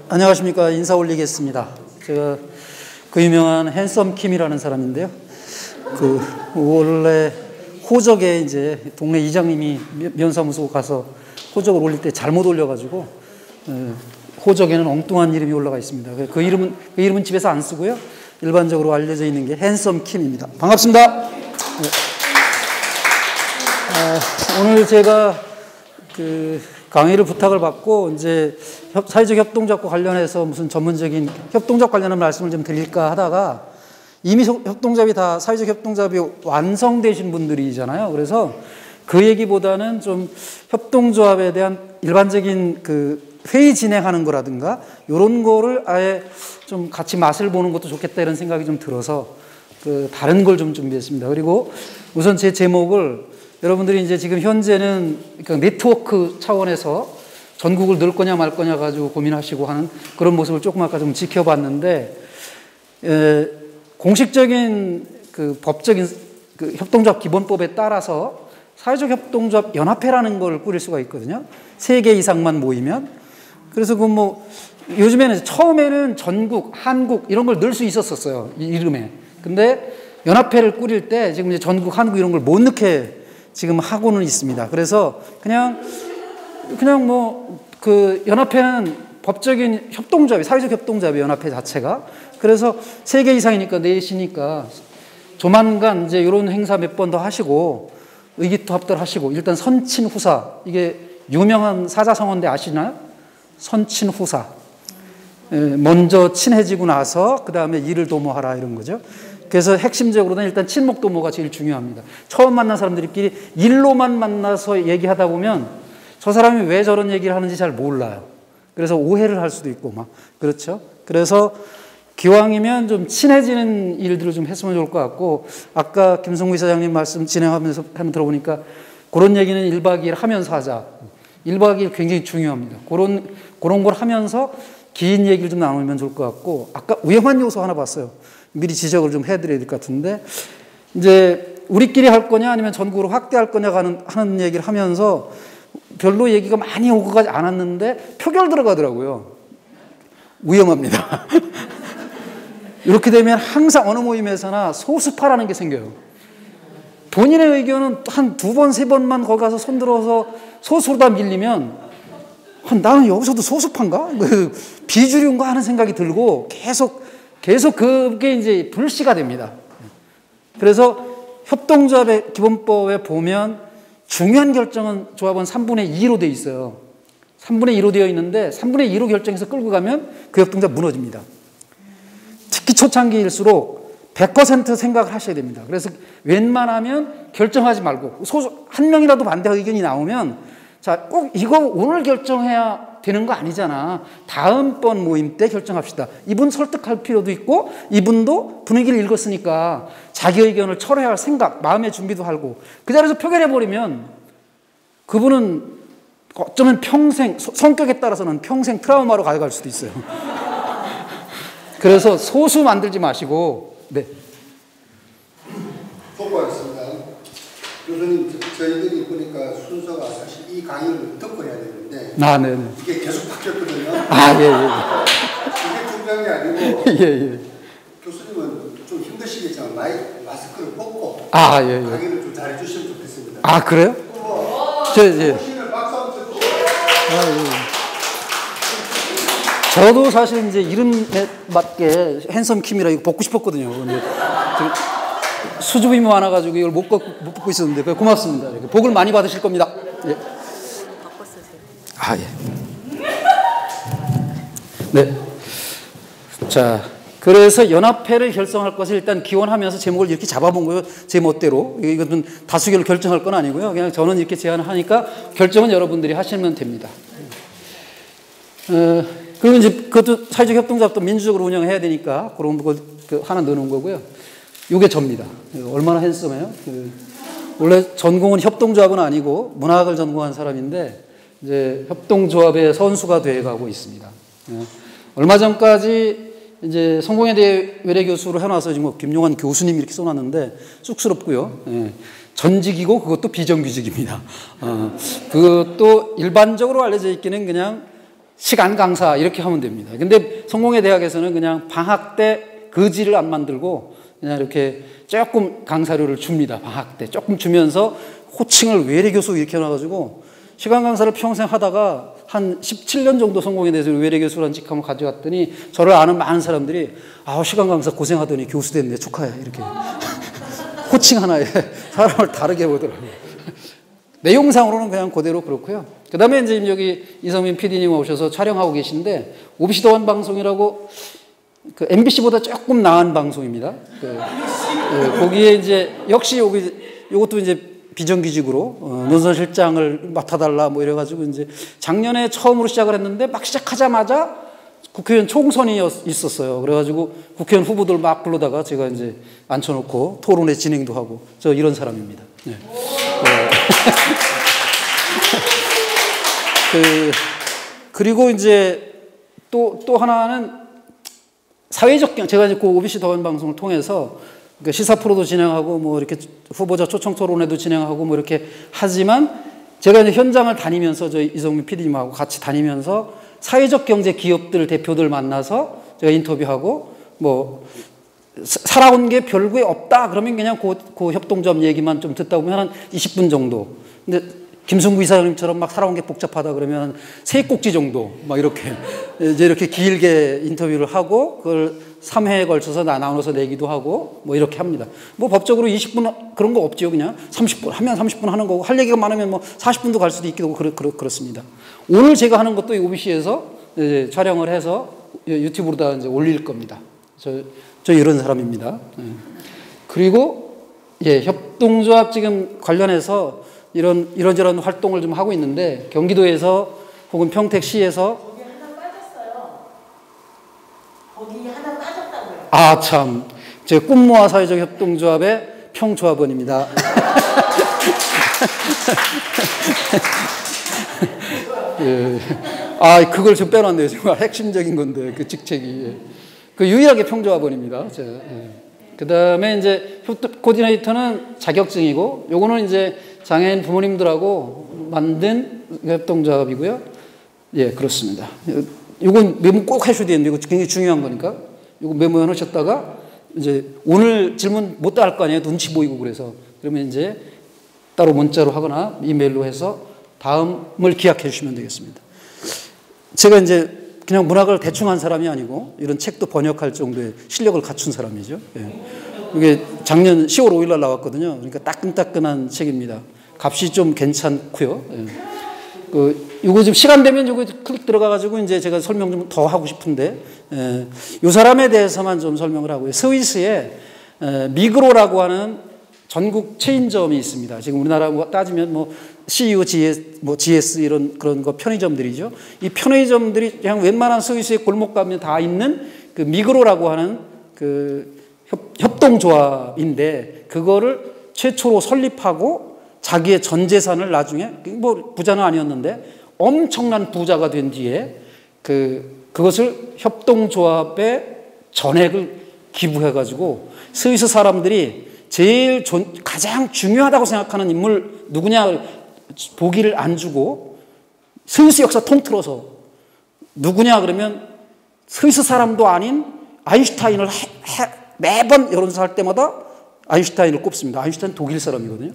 안녕하십니까. 인사 올리겠습니다. 제가 그 유명한 핸섬 킴이라는 사람인데요. 원래 호적에 이제 동네 이장님이 면사무소 가서 호적을 올릴 때 잘못 올려가지고 호적에는 엉뚱한 이름이 올라가 있습니다. 그 이름은 집에서 안 쓰고요. 일반적으로 알려져 있는 게 핸섬 킴입니다. 반갑습니다. 네. 오늘 제가 강의를 부탁을 받고 이제 사회적 협동조합과 관련해서 무슨 전문적인 협동조합 관련한 말씀을 좀 드릴까 하다가 이미 협동조합이 다 사회적 협동조합이 완성되신 분들이잖아요. 그래서 그 얘기보다는 좀 협동조합에 대한 일반적인 회의 진행하는 거라든가 이런 거를 아예 좀 같이 맛을 보는 것도 좋겠다 이런 생각이 좀 들어서 다른 걸 좀 준비했습니다. 그리고 우선 제 제목을 여러분들이 이제 지금 현재는 네트워크 차원에서 전국을 넣을 거냐 말 거냐 가지고 고민하시고 하는 그런 모습을 조금 아까 좀 지켜봤는데, 공식적인 법적인 협동조합 기본법에 따라서 사회적 협동조합 연합회라는 걸 꾸릴 수가 있거든요. 3개 이상만 모이면. 그래서 요즘에는 처음에는 전국, 한국 이런 걸 넣을 수 있었어요. 이 이름에. 근데 연합회를 꾸릴 때 지금 이제 전국, 한국 이런 걸 못 넣게 지금 하고는 있습니다. 그래서 그냥 연합회는 법적인 협동조합이, 사회적 협동조합이 연합회 자체가. 그래서 3개 이상이니까 4시니까 조만간 이제 이런 행사 몇 번 더 하시고 의기투합들 하시고, 일단 선친후사, 이게 유명한 사자성어인데 아시나요? 선친후사. 먼저 친해지고 나서 그 다음에 일을 도모하라 이런 거죠. 그래서 핵심적으로는 일단 친목도모가 제일 중요합니다. 처음 만난 사람들끼리 일로만 만나서 얘기하다 보면 저 사람이 왜 저런 얘기를 하는지 잘 몰라요. 그래서 오해를 할 수도 있고 그렇죠. 그래서 기왕이면 좀 친해지는 일들을 좀 했으면 좋을 것 같고, 아까 김성구 이사장님 말씀 진행하면서 한번 들어보니까 그런 얘기는 1박 2일 하면서 하자. 1박 2일 굉장히 중요합니다. 그런 걸 하면서 긴 얘기를 좀 나누면 좋을 것 같고, 아까 위험한 요소 하나 봤어요. 미리 지적을 좀 해드려야 될 것 같은데, 이제 우리끼리 할 거냐 아니면 전국으로 확대할 거냐 하는 얘기를 하면서 별로 얘기가 많이 오고 가지 않았는데 표결 들어가더라고요. 위험합니다. 이렇게 되면 항상 어느 모임에서나 소수파라는 게 생겨요. 본인의 의견은 한 2번, 3번만 거기 가서 손들어서 소수로 다 밀리면 나는 여기서도 소수파인가? 비주류인가 하는 생각이 들고 계속 그게 이제 불씨가 됩니다. 그래서 협동조합의 기본법에 보면 중요한 결정은 조합은 3분의 2로 되어 있어요. 3분의 2로 되어 있는데 3분의 2로 결정해서 끌고 가면 그 협동조합 무너집니다. 특히 초창기일수록 100% 생각을 하셔야 됩니다. 그래서 웬만하면 결정하지 말고 한 명이라도 반대 의견이 나오면, 자, 꼭 이거 오늘 결정해야 되는 거 아니잖아. 다음번 모임 때 결정합시다. 이분 설득할 필요도 있고, 이분도 분위기를 읽었으니까 자기 의견을 철회할 생각, 마음의 준비도 하고, 그 자리에서 표결해버리면 그분은 어쩌면 평생, 성격에 따라서는 평생 트라우마로 가져갈 수도 있어요. 그래서 소수 만들지 마시고. 네. 보고하겠습니다. 교수님, 저희들이 보니까 순서가 사실 이 강의를 듣고 해야 되는데, 네네. 이게 계속 바뀌었거든요. 예. 이게 중요한 게 아니고, 예. 교수님은 좀 힘드시겠지만 마스크를 벗고 예. 강의를 좀 잘해 주시면 좋겠습니다. 그래요? 교수님을 박수 한번 쳐주세요. 저도 사실 이제 이름에 맞게 핸섬 킴이라 이거 벗고 싶었거든요. 근데 수줍음이 많아가지고 이걸 못 벗고 있었는데, 고맙습니다. 복을 많이 받으실 겁니다. 예. 바꿔 쓰세요. 네. 자, 그래서 연합회를 결성할 것을 일단 기원하면서 제목을 이렇게 잡아본 거예요. 제 멋대로. 이것은 다수결로 결정할 건 아니고요. 그냥 저는 이렇게 제안을 하니까 결정은 여러분들이 하시면 됩니다. 그리고 이제 그것도 사회적 협동조합도 민주적으로 운영해야 되니까 그런 거 하나 넣어놓은 거고요. 이게 접니다. 얼마나 핸섬해요. 원래 전공은 협동조합은 아니고 문화학을 전공한 사람인데 이제 협동조합의 선수가 되어가고 있습니다. 얼마 전까지 이제 성공회대 외래교수로 해놔서 지금 김용환 교수님 이렇게 써놨는데 쑥스럽고요. 전직이고 그것도 비정규직입니다. 그것도 일반적으로 알려져 있기는 그냥 시간 강사 이렇게 하면 됩니다. 근데 성공회 대학에서는 그냥 방학 때 거지를 안 만들고 그냥 이렇게 조금 강사료를 줍니다. 방학 때 조금 주면서 호칭을 외래교수 이렇게 해놔가지고 시간 강사를 평생 하다가 한 17년 정도 성공에 대해서 외래교수라는 직함을 가져갔더니 저를 아는 많은 사람들이 시간 강사 고생하더니 교수 됐네 축하해 이렇게 호칭 하나에 사람을 다르게 보더라고요. 내용상으로는 그냥 그대로 그렇고요. 그 다음에 이제 여기 이성민 PD님 오셔서 촬영하고 계신데 OBC 더원 방송이라고 그 MBC보다 조금 나은 방송입니다. 거기에 이제 역시 요것도 이제 비정규직으로 논설실장을 맡아달라 뭐 이래가지고 이제 작년에 처음으로 시작을 했는데 막 시작하자마자 국회의원 총선이 있었어요. 그래가지고 국회의원 후보들 막 불러다가 제가 이제 앉혀놓고 토론회 진행도 하고 저 이런 사람입니다. 네. 그리고 이제 또 하나는 사회적 제가 이제 그 OBC 더원 방송을 통해서 시사 프로도 진행하고 뭐 이렇게 후보자 초청 토론회도 진행하고 뭐 이렇게 하지만 제가 이제 현장을 다니면서 저희 이성민 PD님하고 같이 다니면서 사회적 경제 기업들 대표들 만나서 제가 인터뷰하고 뭐 살아온 게 별게 없다 그러면 그냥 그 협동조합 얘기만 좀 듣다 보면 한 20분 정도. 근데 김승구 이사장님처럼 막 살아온 게 복잡하다 그러면 세 꼭지 정도 막 이렇게 이제 이렇게 길게 인터뷰를 하고 그걸 3회에 걸쳐서 나눠서 내기도 하고 뭐 이렇게 합니다. 뭐 법적으로 20분 그런 거 없죠. 그냥 30분 하면 30분 하는 거고 할 얘기가 많으면 뭐 40분도 갈 수도 있기도 하고 그렇습니다. 오늘 제가 하는 것도 OBC에서 촬영을 해서 유튜브로다 이제 올릴 겁니다. 저 이런 사람입니다. 그리고 협동조합 지금 관련해서 이런저런 활동을 좀 하고 있는데 경기도에서 혹은 평택시에서 거기 하나 빠졌어요. 거기 하나 빠졌다고요. 아 참, 제 꿈모아 사회적 협동조합의 평조합원입니다. 예. 그걸 좀 빼놨네요. 정말 핵심적인 건데 그 직책이 그 유일하게 평조합원입니다. 그 다음에 이제 코디네이터는 자격증이고 요거는 이제 장애인 부모님들하고 만든 협동조합이고요. 예, 그렇습니다. 이건 메모 꼭 하셔야 되는데, 이거 굉장히 중요한 거니까. 이거 메모해 놓으셨다가, 이제 오늘 질문 못 할 거 아니에요. 눈치 보이고 그래서. 그러면 이제 따로 문자로 하거나 이메일로 해서 다음을 기약해 주시면 되겠습니다. 제가 이제 그냥 문학을 대충 한 사람이 아니고, 이런 책도 번역할 정도의 실력을 갖춘 사람이죠. 예. 이게 작년 10월 5일 날 나왔거든요. 그러니까 따끈따끈한 책입니다. 값이 좀 괜찮고요. 예. 이거 좀 시간 되면 이거 클릭 들어가가지고 이제 제가 설명 좀 더 하고 싶은데, 이 사람에 대해서만 좀 설명을 하고요. 스위스에 미그로라고 하는 전국 체인점이 있습니다. 지금 우리나라 따지면 뭐 CU, GS 이런 그런 거 편의점들이죠. 이 편의점들이 그냥 웬만한 스위스의 골목 가면 다 있는 그 미그로라고 하는 그 협동조합인데 그거를 최초로 설립하고 자기의 전 재산을 나중에 뭐 부자는 아니었는데 엄청난 부자가 된 뒤에 그것을 협동조합에 전액을 기부해가지고 스위스 사람들이 제일 가장 중요하다고 생각하는 인물 누구냐 보기를 안 주고 스위스 역사 통틀어서 누구냐 그러면 스위스 사람도 아닌 아인슈타인을 매번 여론조사 할 때마다 아인슈타인을 꼽습니다. 아인슈타인 독일 사람이거든요.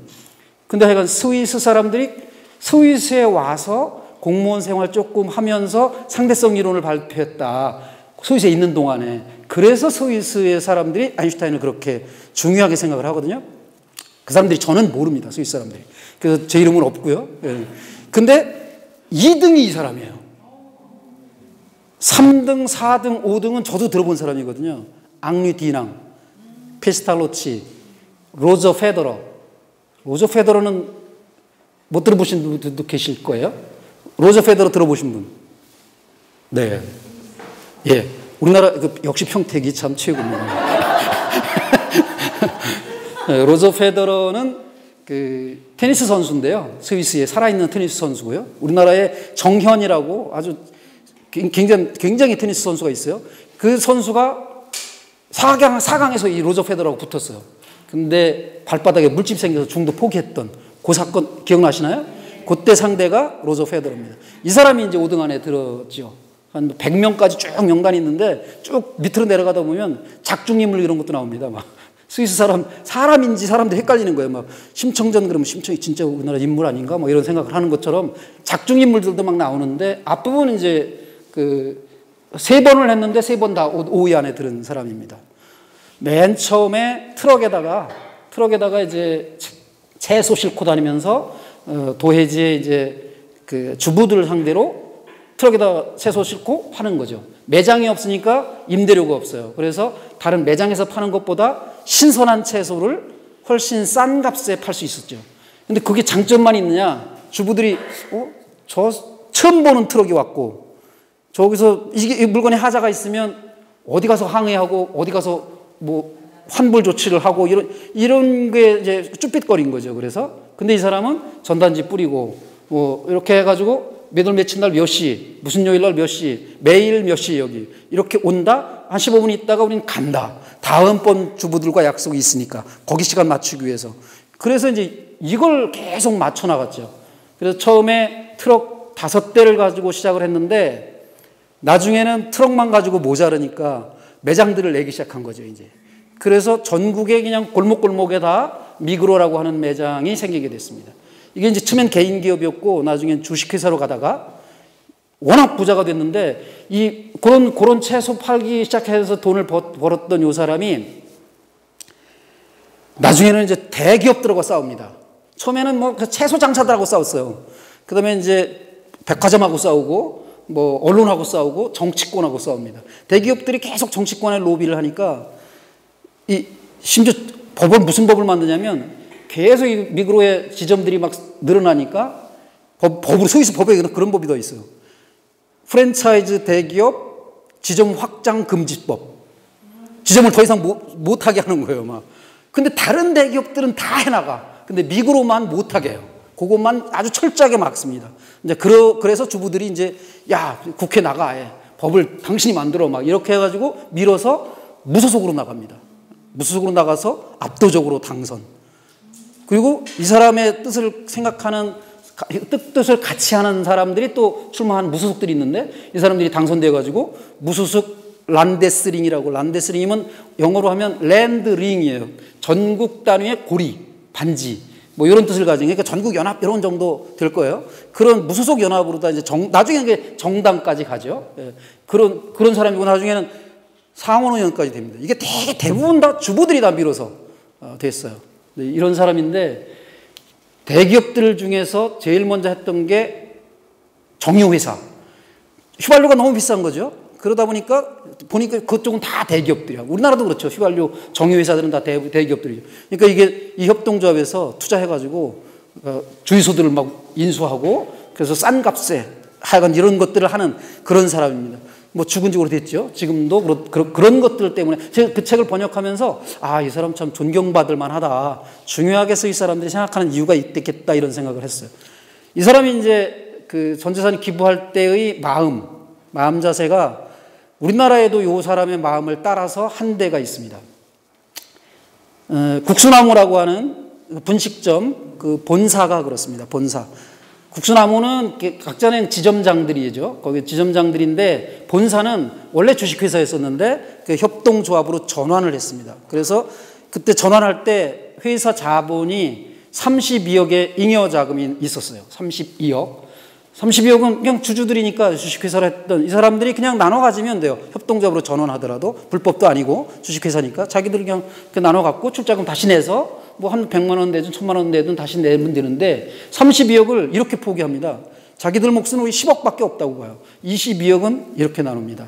근데 하여간 스위스 사람들이 스위스에 와서 공무원 생활 조금 하면서 상대성 이론을 발표했다. 스위스에 있는 동안에. 그래서 스위스의 사람들이 아인슈타인을 그렇게 중요하게 생각을 하거든요. 그 사람들이 저는 모릅니다. 스위스 사람들이. 그래서 제 이름은 없고요. 근데 2등이 이 사람이에요. 3등, 4등, 5등은 저도 들어본 사람이거든요. 앙리 디낭, 페스탈로치, 로저 페더러. 로저 페더러는 못 들어보신 분들도 계실 거예요. 로저 페더러 들어보신 분? 네. 예. 우리나라, 역시 평택이 참 최고입니다. 네, 로저 페더러는 테니스 선수인데요. 스위스의 살아있는 테니스 선수고요. 우리나라의 정현이라고 아주 굉장히 테니스 선수가 있어요. 그 선수가 4강에서 이 로저 페더러하고 붙었어요. 근데 발바닥에 물집 생겨서 중도 포기했던 그 사건 기억나시나요? 그때 상대가 로저 페더러입니다. 이 사람이 이제 5등 안에 들었죠. 한 100명까지 쭉 명단이 있는데 쭉 밑으로 내려가다 보면 작중인물 이런 것도 나옵니다. 막 스위스 사람인지 사람들이 헷갈리는 거예요. 막 심청전 그러면 심청이 진짜 우리나라 인물 아닌가? 뭐 이런 생각을 하는 것처럼 작중인물들도 막 나오는데 앞부분은 이제 그 3번을 했는데 3번 다 5위 안에 들은 사람입니다. 맨 처음에 트럭에다가 이제 채소 싣고 다니면서 도해지의 이제 그 주부들 상대로 트럭에다 채소 싣고 파는 거죠. 매장이 없으니까 임대료가 없어요. 그래서 다른 매장에서 파는 것보다 신선한 채소를 훨씬 싼 값에 팔 수 있었죠. 근데 그게 장점만 있느냐? 주부들이 저 처음 보는 트럭이 왔고 저기서 이 물건에 하자가 있으면 어디 가서 항의하고 어디 가서 뭐 환불 조치를 하고 이런 게 이제 쭈삣거린 거죠. 그래서 근데 이 사람은 전단지 뿌리고 뭐 이렇게 해가지고 몇월 며칠 날 몇 시, 무슨 요일 날 몇 시, 매일 몇 시 여기 이렇게 온다. 한 15분 있다가 우리는 간다. 다음번 주부들과 약속이 있으니까 거기 시간 맞추기 위해서. 그래서 이제 이걸 계속 맞춰 나갔죠. 그래서 처음에 트럭 5대를 가지고 시작을 했는데 나중에는 트럭만 가지고 모자르니까 매장들을 내기 시작한 거죠, 이제. 그래서 전국에 그냥 골목골목에 다 미그로라고 하는 매장이 생기게 됐습니다. 이게 이제 처음엔 개인 기업이었고 나중엔 주식회사로 가다가 워낙 부자가 됐는데 그런 채소 팔기 시작해서 돈을 벌었던 요 사람이 나중에는 이제 대기업들하고 싸웁니다. 처음에는 뭐 채소 장사들하고 싸웠어요. 그 다음에 이제 백화점하고 싸우고 뭐 언론하고 싸우고 정치권하고 싸웁니다. 대기업들이 계속 정치권에 로비를 하니까 심지어 무슨 법을 만드냐면 계속 이 미그로의 지점들이 막 늘어나니까 스위스 법에 그런 법이 더 있어요. 프랜차이즈 대기업 지점 확장 금지법. 지점을 더 이상 못하게 하는 거예요, 막. 근데 다른 대기업들은 다 해나가. 근데 미그로만 못하게 해요. 그것만 아주 철저하게 막습니다. 이제 그래서 주부들이 이제 야, 국회 나가. 법을 당신이 만들어. 막 이렇게 해가지고 밀어서 무소속으로 나갑니다. 무소속으로 나가서 압도적으로 당선. 그리고 이 사람의 뜻을 생각하는, 뜻을 같이 하는 사람들이 또 출마한 무소속들이 있는데 이 사람들이 당선돼가지고 무소속 란데스링이라고, 란데스링이면 영어로 하면 랜드링이에요. 전국 단위의 고리, 반지, 뭐 이런 뜻을 가진, 그러니까 전국 연합 이런 정도 될 거예요. 그런 무소속 연합으로 다 이제 나중에 이게 정당까지 가죠. 예. 그런 사람이고 나중에는 상원 의원까지 됩니다. 이게 대부분 다 주부들이 다 밀어서 됐어요. 이런 사람인데 대기업들 중에서 제일 먼저 했던 게 정유회사. 휘발유가 너무 비싼 거죠. 그러다 보니까 그쪽은 다 대기업들이야. 우리나라도 그렇죠. 휘발유 정유회사들은 다 대기업들이죠. 그러니까 이게 이 협동조합에서 투자해가지고 주유소들을 막 인수하고 그래서 싼 값에 하여간 이런 것들을 하는 그런 사람입니다. 뭐 죽은 지 오래됐죠. 지금도 그런 것들 때문에 제가 그 책을 번역하면서 이 사람 참 존경받을 만하다. 중요하게 이 사람들이 생각하는 이유가 있겠다 이런 생각을 했어요. 이 사람이 이제 그 전 재산 기부할 때의 마음 자세가 우리나라에도 이 사람의 마음을 따라서 한 데가 있습니다. 국수나무라고 하는 분식점 그 본사가 그렇습니다. 본사. 국수나무는 각자는 지점장들이죠. 거기 지점장들인데 본사는 원래 주식회사였었는데 그 협동조합으로 전환을 했습니다. 그래서 그때 전환할 때 회사 자본이 32억의 잉여자금이 있었어요. 32억은 그냥 주주들이니까 주식회사를 했던 이 사람들이 그냥 나눠 가지면 돼요. 협동조합으로 전환하더라도 불법도 아니고 주식회사니까 자기들이 그냥 나눠 갖고 출자금 다시 내서 뭐 한 100만 원 내든 1000만 원 내든 다시 내면 되는데 32억을 이렇게 포기합니다. 자기들 몫은 우리 10억밖에 없다고 봐요. 22억은 이렇게 나눕니다.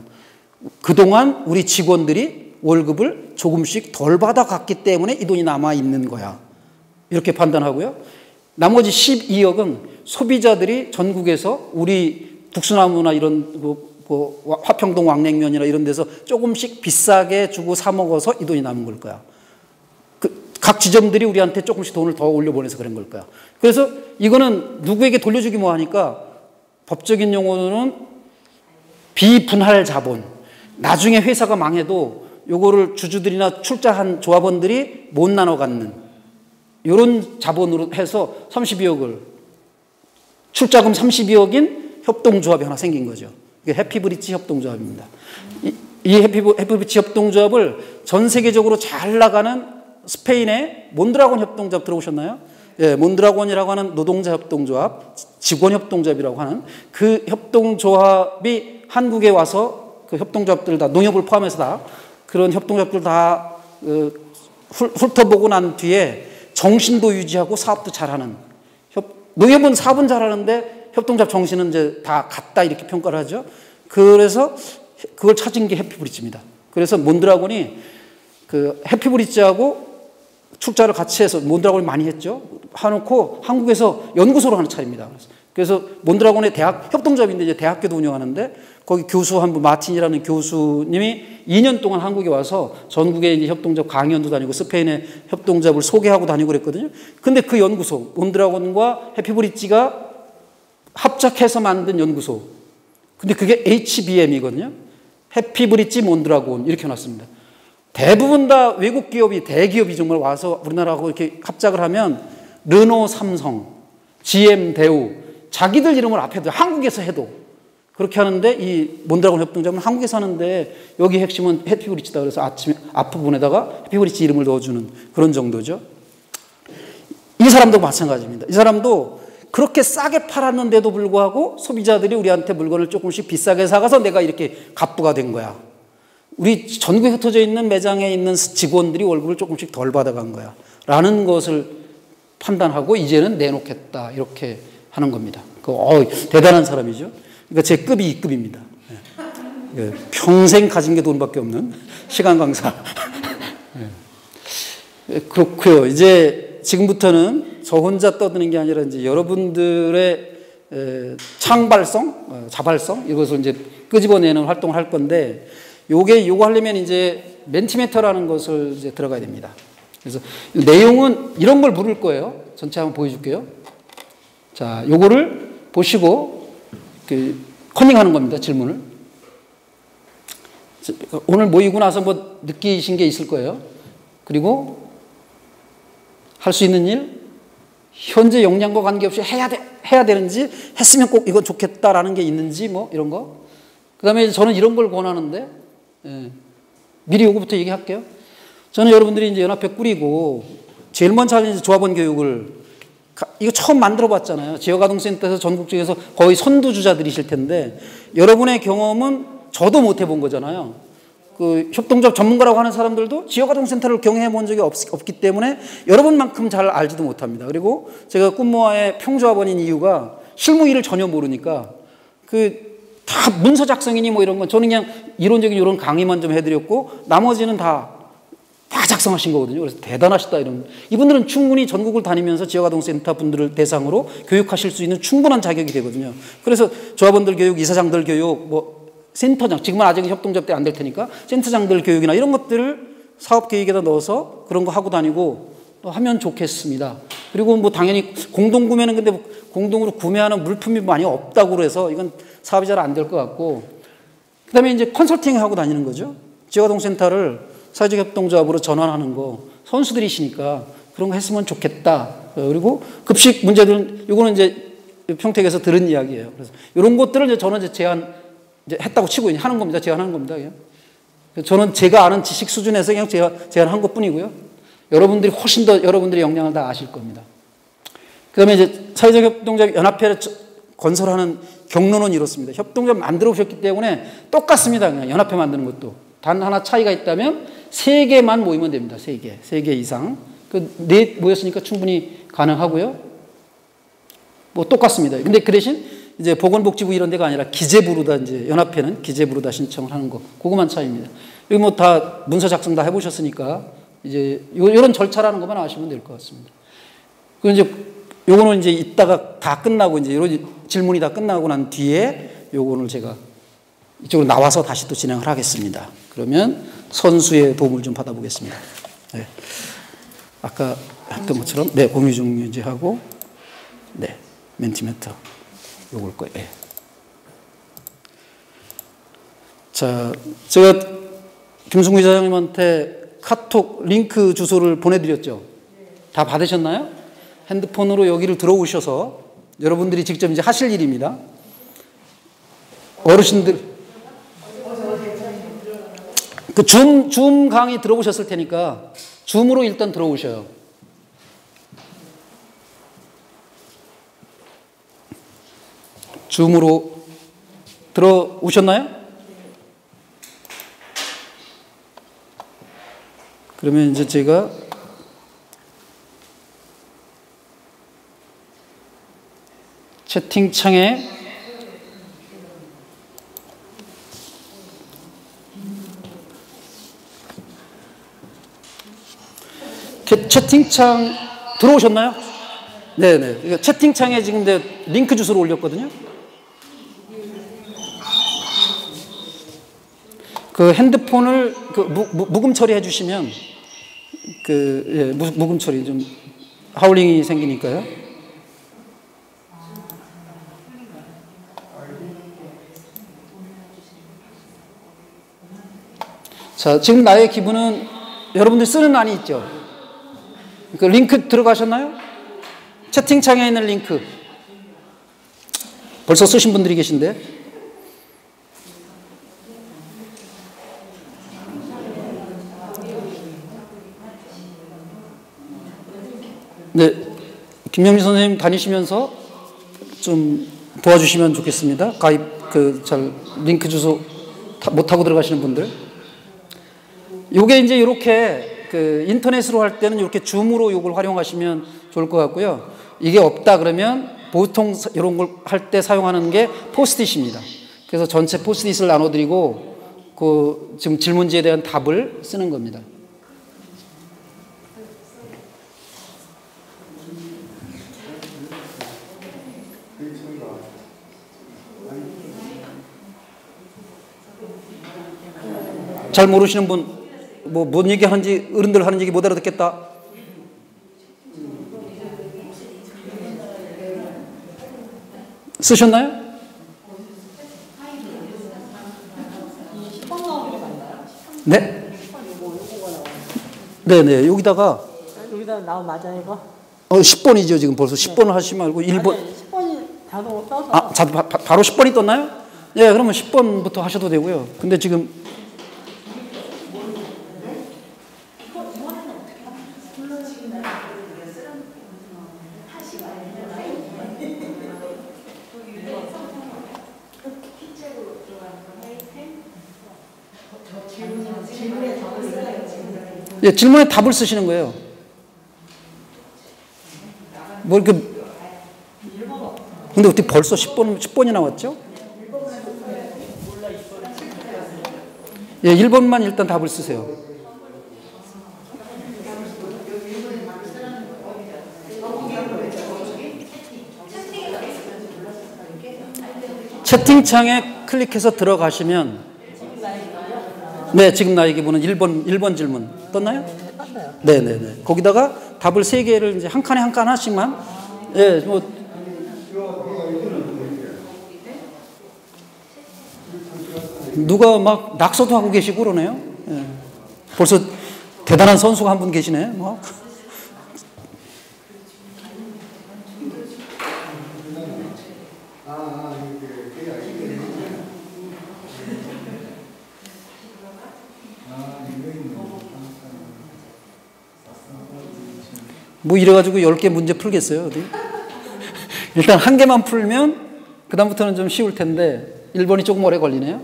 그동안 우리 직원들이 월급을 조금씩 덜 받아갔기 때문에 이 돈이 남아있는 거야. 이렇게 판단하고요. 나머지 12억은 소비자들이 전국에서 우리 국수나무나 이런 화평동 왕냉면이나 이런 데서 조금씩 비싸게 주고 사 먹어서 이 돈이 남은 걸 거야. 각 지점들이 우리한테 조금씩 돈을 더 올려보내서 그런 걸 거야. 그래서 이거는 누구에게 돌려주기 뭐 하니까 법적인 용어로는 비분할 자본. 나중에 회사가 망해도 요거를 주주들이나 출자한 조합원들이 못 나눠 갖는 이런 자본으로 해서 32억을 출자금 32억인 협동조합이 하나 생긴 거죠. 이게 해피브릿지 협동조합입니다. 이 해피브릿지 협동조합을 전 세계적으로 잘 나가는 스페인의 몬드라곤 협동조합 들어보셨나요? 예, 몬드라곤이라고 하는 노동자 협동조합, 직원 협동조합이라고 하는 그 협동조합이 한국에 와서 그 협동조합들 다 농협을 포함해서 다 그런 협동조합들 다 훑어보고 난 뒤에 정신도 유지하고 사업도 잘하는 농협은 사업은 잘하는데 협동조합 정신은 이제 다 같다 이렇게 평가를 하죠. 그래서 그걸 찾은 게 해피브릿지입니다. 그래서 몬드라곤이 그 해피브릿지하고 출자를 같이 해서 몬드라곤이 많이 했죠. 해놓고 한국에서 연구소를 하는 차입니다. 그래서 몬드라곤의 대학 협동조합인데 이제 대학교도 운영하는데 거기 교수 한 분 마틴이라는 교수님이 2년 동안 한국에 와서 전국에 이제 협동조합 강연도 다니고 스페인의 협동조합을 소개하고 다니고 그랬거든요. 근데 그 연구소 몬드라곤과 해피브릿지가 합작해서 만든 연구소. 근데 그게 HBM이거든요. 해피브릿지 몬드라곤 이렇게 해놨습니다. 대부분 다 외국 기업이 대기업이 정말 와서 우리나라하고 이렇게 합작을 하면 르노, 삼성, GM, 대우 자기들 이름을 앞에 둬 한국에서 해도 그렇게 하는데 이 몬드라곤 협동조합은 한국에서 하는데 여기 핵심은 해피브릿지다. 그래서 아침에 앞부분에다가 해피브릿지 이름을 넣어주는 그런 정도죠. 이 사람도 마찬가지입니다. 이 사람도 그렇게 싸게 팔았는데도 불구하고 소비자들이 우리한테 물건을 조금씩 비싸게 사가서 내가 이렇게 갑부가 된 거야. 우리 전국에 흩어져 있는 매장에 있는 직원들이 월급을 조금씩 덜 받아간 거야. 라는 것을 판단하고 이제는 내놓겠다. 이렇게 하는 겁니다. 대단한 사람이죠. 그러니까 제 급이 이 급입니다. 평생 가진 게 돈밖에 없는 시간 강사. 그렇고요. 이제 지금부터는 저 혼자 떠드는 게 아니라 이제 여러분들의 창발성, 자발성 이것을 이제 끄집어내는 활동을 할 건데 요거 하려면 이제 멘티메터라는 것을 이제 들어가야 됩니다. 그래서 내용은 이런 걸 물을 거예요. 전체 한번 보여줄게요. 자, 요거를 보시고 커닝하는 겁니다. 질문을. 오늘 모이고 나서 뭐 느끼신 게 있을 거예요. 그리고 할 수 있는 일, 현재 역량과 관계없이 해야 되는지, 했으면 꼭 이거 좋겠다라는 게 있는지 뭐 이런 거. 그 다음에 저는 이런 걸 권하는데, 미리 요거부터 얘기할게요. 저는 여러분들이 이제 연합회 꾸리고 제일 먼저 하는 조합원 교육을 이거 처음 만들어 봤잖아요. 지역아동센터에서 전국적에서 거의 선두주자들이실 텐데 여러분의 경험은 저도 못 해본 거잖아요. 그 협동조합 전문가라고 하는 사람들도 지역아동센터를 경험해 본 적이 없기 때문에 여러분만큼 잘 알지도 못합니다. 그리고 제가 꿈모아의 평조합원인 이유가 실무 일을 전혀 모르니까 다 문서 작성이니 뭐 이런 건 저는 그냥 이론적인 이런 강의만 좀 해드렸고 나머지는 다 작성하신 거거든요. 그래서 대단하시다 이런. 이분들은 충분히 전국을 다니면서 지역아동센터 분들을 대상으로 교육하실 수 있는 충분한 자격이 되거든요. 그래서 조합원들 교육, 이사장들 교육, 뭐 센터장, 지금은 아직 협동조합 때 안 될 테니까 센터장들 교육이나 이런 것들을 사업 계획에다 넣어서 그런 거 하고 다니고 하면 좋겠습니다. 그리고 뭐 당연히 공동 구매는 근데 공동으로 구매하는 물품이 많이 없다고 그래서 이건 사업이 잘 안 될 것 같고 그 다음에 이제 컨설팅 하고 다니는 거죠. 지역아동센터를 사회적 협동조합으로 전환하는 거 선수들이시니까 그런 거 했으면 좋겠다. 그리고 급식 문제들은 이거는 이제 평택에서 들은 이야기예요. 그래서 이런 것들을 이제 저는 이제 했다고 치고 하는 겁니다. 제안하는 겁니다. 저는 제가 아는 지식 수준에서 그냥 제안한 것뿐이고요. 여러분들이 훨씬 더 여러분들의 역량을 다 아실 겁니다. 그다음에 이제 사회적 협동조합 연합회를 건설하는 경로는 이렇습니다. 협동조합 만들어 오셨기 때문에 똑같습니다. 그냥 연합회 만드는 것도. 단 하나 차이가 있다면 3개만 모이면 됩니다. 3개 이상. 4 모였으니까 충분히 가능하고요. 뭐 똑같습니다. 근데 그 대신 이제 보건복지부 이런 데가 아니라 기재부로다 이제 연합회는 기재부로다 신청을 하는 거. 그거만 차이입니다. 그리고 뭐 다 문서 작성 다 해보셨으니까 이제 이런 절차라는 것만 아시면 될 것 같습니다. 그리고 이제 요거는 이제 이따가 다 끝나고 이제 이런 질문이 다 끝나고 난 뒤에 요거는 제가 이쪽으로 나와서 다시 또 진행을 하겠습니다. 그러면 선수의 도움을 좀 받아보겠습니다. 네. 아까 했던 것처럼 공유중유제하고 멘티멘터 요걸 거예요. 네. 자, 제가 김승구 이사장님한테 카톡 링크 주소를 보내드렸죠. 다 받으셨나요? 핸드폰으로 여기를 들어오셔서 여러분들이 직접 이제 하실 일입니다. 어르신들. 그 줌 강의 들어보셨을 테니까 줌으로 일단 들어오셔요. 줌으로 들어오셨나요? 그러면 이제 제가 채팅창에 채팅창 들어오셨나요? 네네. 채팅창에 지금 링크 주소를 올렸거든요. 그 핸드폰을 묵음 처리해 주시면 묵음 처리 좀 하울링이 생기니까요. 자, 지금 나의 기분은 여러분들 쓰는 안이 있죠. 그 링크 들어가셨나요? 채팅창에 있는 링크 벌써 쓰신 분들이 계신데. 네, 김영미 선생님 다니시면서 좀 도와주시면 좋겠습니다. 가입 링크 주소 못 하고 들어가시는 분들. 요게 이제 이렇게 인터넷으로 할 때는 이렇게 줌으로 이걸 활용하시면 좋을 것 같고요. 이게 없다 그러면 보통 이런 걸 할 때 사용하는 게 포스트잇입니다. 그래서 전체 포스트잇을 나눠드리고 지금 질문지에 대한 답을 쓰는 겁니다. 잘 모르시는 분, 뭔 얘기 하는지, 어른들 하는 얘기 못 알아듣겠다. 쓰셨나요? 네? 네네, 여기다가. 여기다 나오면 맞아요, 이거? 10번이죠, 지금 벌써. 10번을 하시지 말고 1번. 10번이 자동으로 떠서. 바로 10번이 떴나요? 네, 그러면 10번부터 하셔도 되고요. 근데 지금. 예, 질문에 답을 쓰시는 거예요. 뭐 이렇게. 근데 어떻게 벌써 10번이 나왔죠? 예, 1번만 일단 답을 쓰세요. 채팅창에 클릭해서 들어가시면 네, 지금 나에게 보는 1번 질문 떴나요? 네네네. 거기다가 답을 3개를 이제 한 칸에 한 칸 하나씩만. 예, 뭐. 누가 막 낙서도 하고 계시고 그러네요. 예. 벌써 대단한 선수가 한 분 계시네. 뭐. 뭐 이래가지고 10개 문제 풀겠어요, 어디? 일단 한 개만 풀면 그다음부터는 좀 쉬울 텐데 1번이 조금 오래 걸리네요.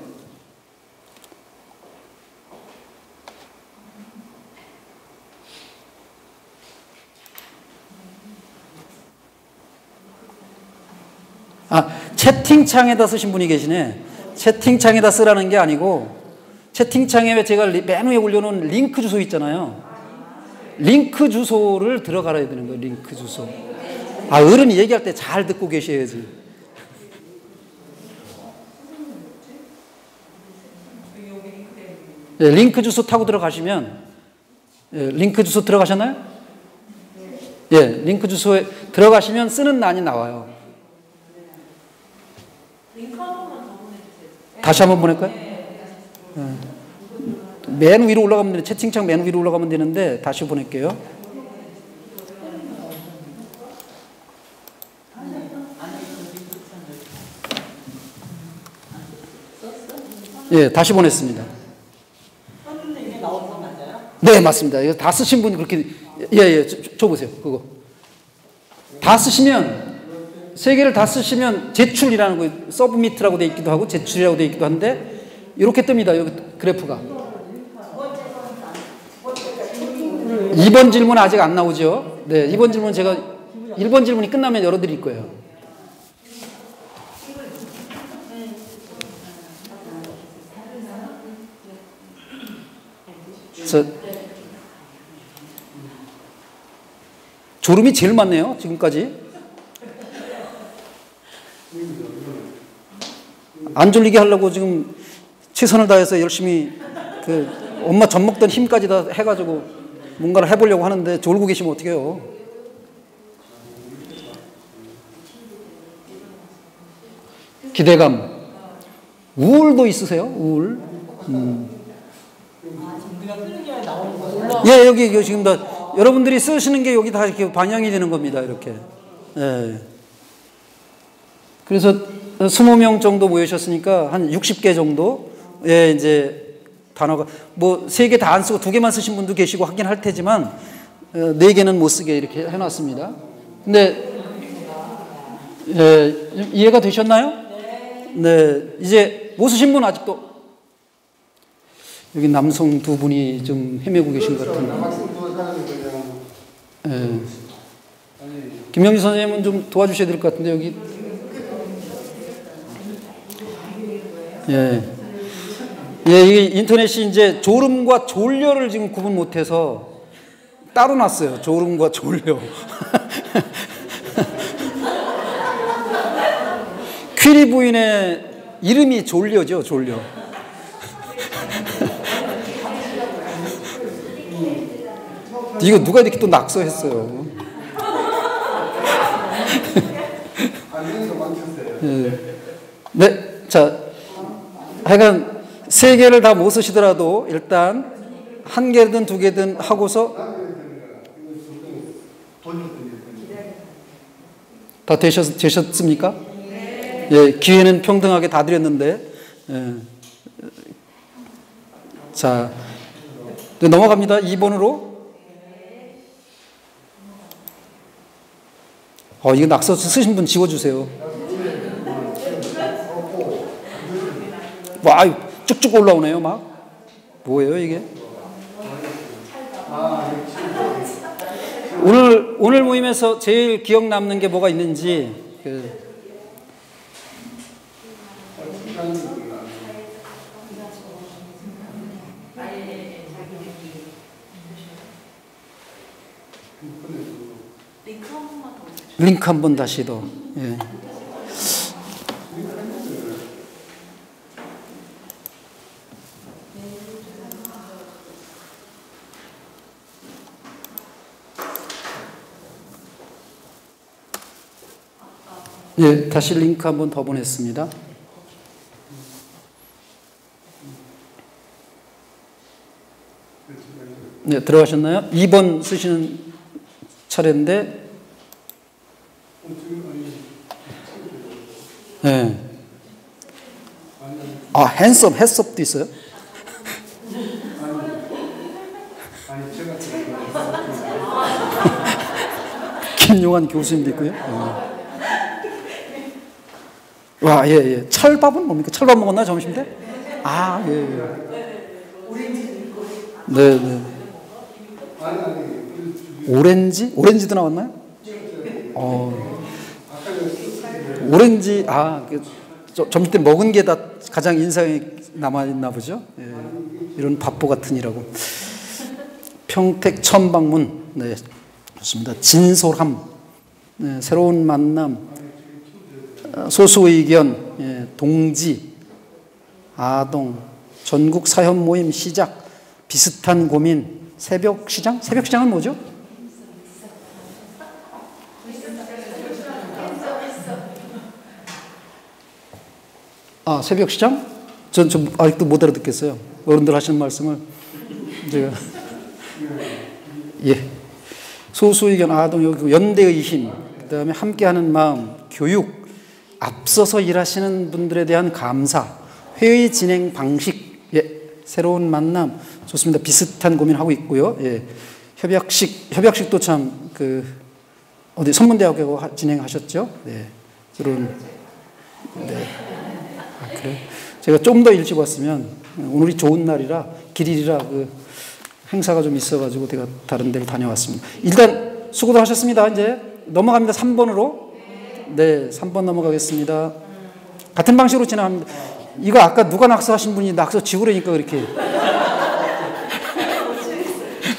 채팅창에다 쓰신 분이 계시네. 채팅창에다 쓰라는 게 아니고 채팅창에 왜 제가 맨 위에 올려놓은 링크 주소 있잖아요. 링크 주소를 들어가야 되는 거예요. 링크 주소. 어른이 얘기할 때 잘 듣고 계셔야지. 예, 링크 주소 타고 들어가시면. 예, 링크 주소 들어가셨나요? 예, 링크 주소에 들어가시면 쓰는 란이 나와요. 다시 한번 보낼까요? 예. 맨 위로 올라가면 되는데, 채팅창 맨 위로 올라가면 되는데 다시 보낼게요. 예, 다시 보냈습니다. 썼는데 이게 나오는 거 맞아요? 네, 맞습니다. 이거 다 쓰신 분 그렇게, 예, 줘보세요. 그거. 다 쓰시면, 세 개를 다 쓰시면 제출이라는 거, 서브미트라고 돼 있기도 하고, 제출이라고 돼 있기도 한데, 이렇게 뜹니다. 여기 그래프가. 2번 질문 아직 안 나오죠? 네, 2번 질문 제가 1번 질문이 끝나면 열어드릴 거예요. 그래서 졸음이 제일 많네요, 지금까지. 안 졸리게 하려고 지금 최선을 다해서 열심히 그 엄마 젖 먹던 힘까지 다 해가지고 뭔가를 해보려고 하는데 졸고 계시면 어떡해요. 기대감. 우울도 있으세요? 우울. 우리가 쓰는 게 나오는 거. 예, 여기 지금 다 여러분들이 쓰시는 게 여기 다 이렇게 반영이 되는 겁니다. 이렇게. 예. 그래서 20명 정도 모이셨으니까 한 60개 정도, 예, 이제 단어가, 뭐, 3개 다 안 쓰고 2개만 쓰신 분도 계시고 하긴 할 테지만, 4개는 못 쓰게 이렇게 해놨습니다. 근데, 예, 이해가 되셨나요? 네. 이제 못 쓰신 분 아직도, 여기 남성 2분이 좀 헤매고 계신 것 같은데. 예. 김영지 선생님은 좀 도와주셔야 될 것 같은데, 여기. 예. 예, 이게 인터넷이 이제 졸음과 졸려를 지금 구분 못해서 따로 놨어요. 졸음과 졸려. 퀴리 부인의 이름이 졸려죠, 졸려. 이거 누가 이렇게 또 낙서했어요. 네, 자, 하여간 3개를 다 못 쓰시더라도 일단 1개든 2개든 하고서 다 되셨습니까? 예, 기회는 평등하게 다 드렸는데, 예. 자, 넘어갑니다. 2번으로. 이거 낙서 쓰신 분 지워주세요. 와, 쭉쭉 올라오네요, 막. 뭐예요, 이게? 오늘 모임에서 제일 기억 남는 게 뭐가 있는지, 링크 한 번 다시 더. 예. 예, 다시 링크 한 번 더 보냈습니다. 네, 들어가셨나요? 2번 쓰시는 차례인데, 네. 아, 핸섬도 있어요? 김용환 교수님도 있고요. 와, 예, 예. 철밥은 뭡니까? 철밥 먹었나, 점심 때? 아, 예, 예. 네, 네. 오렌지도 나왔나요? 오렌지, 점심 때 먹은 게 다 가장 인상이 남아있나 보죠? 예. 이런 바보 같으니라고. 평택 처음 방문. 네, 좋습니다. 진솔함. 네, 새로운 만남. 소수 의견, 예, 동지, 아동, 전국 사현 모임 시작, 비슷한 고민, 새벽 시장? 새벽 시장은 뭐죠? 아, 새벽 시장? 전 아직도 못 알아듣겠어요. 어른들 하시는 말씀을 제가. 예. 소수 의견, 아동, 연대의 힘, 그 다음에 함께하는 마음, 교육, 앞서서 일하시는 분들에 대한 감사, 회의 진행 방식, 예, 새로운 만남, 좋습니다. 비슷한 고민하고 있고요. 예, 협약식도 참, 어디 선문대학교 진행하셨죠? 네, 그런, 네. 아, 그래. 제가 좀 더 일찍 왔으면, 오늘이 좋은 날이라, 길일이라 행사가 좀 있어가지고 제가 다른 데를 다녀왔습니다. 일단 수고도 하셨습니다. 이제 넘어갑니다. 3번으로. 네, 3번 넘어가겠습니다. 같은 방식으로 진행합니다. 이거 아까 누가 낙서하신 분이 낙서 지우려니까 그렇게.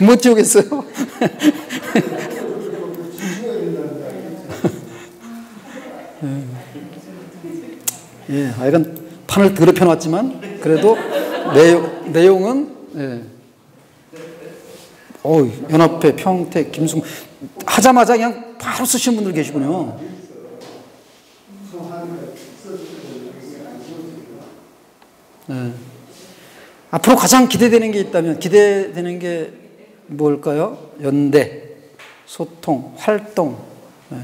못 지우겠어요? 예, 하여간 판을 더럽혀 놨지만 그래도 내용은 예. 연합회, 평택, 김승 하자마자 그냥 바로 쓰시는 분들 계시군요. 네. 앞으로 가장 기대되는 게 있다면 기대되는 게 뭘까요? 연대, 소통, 활동, 네.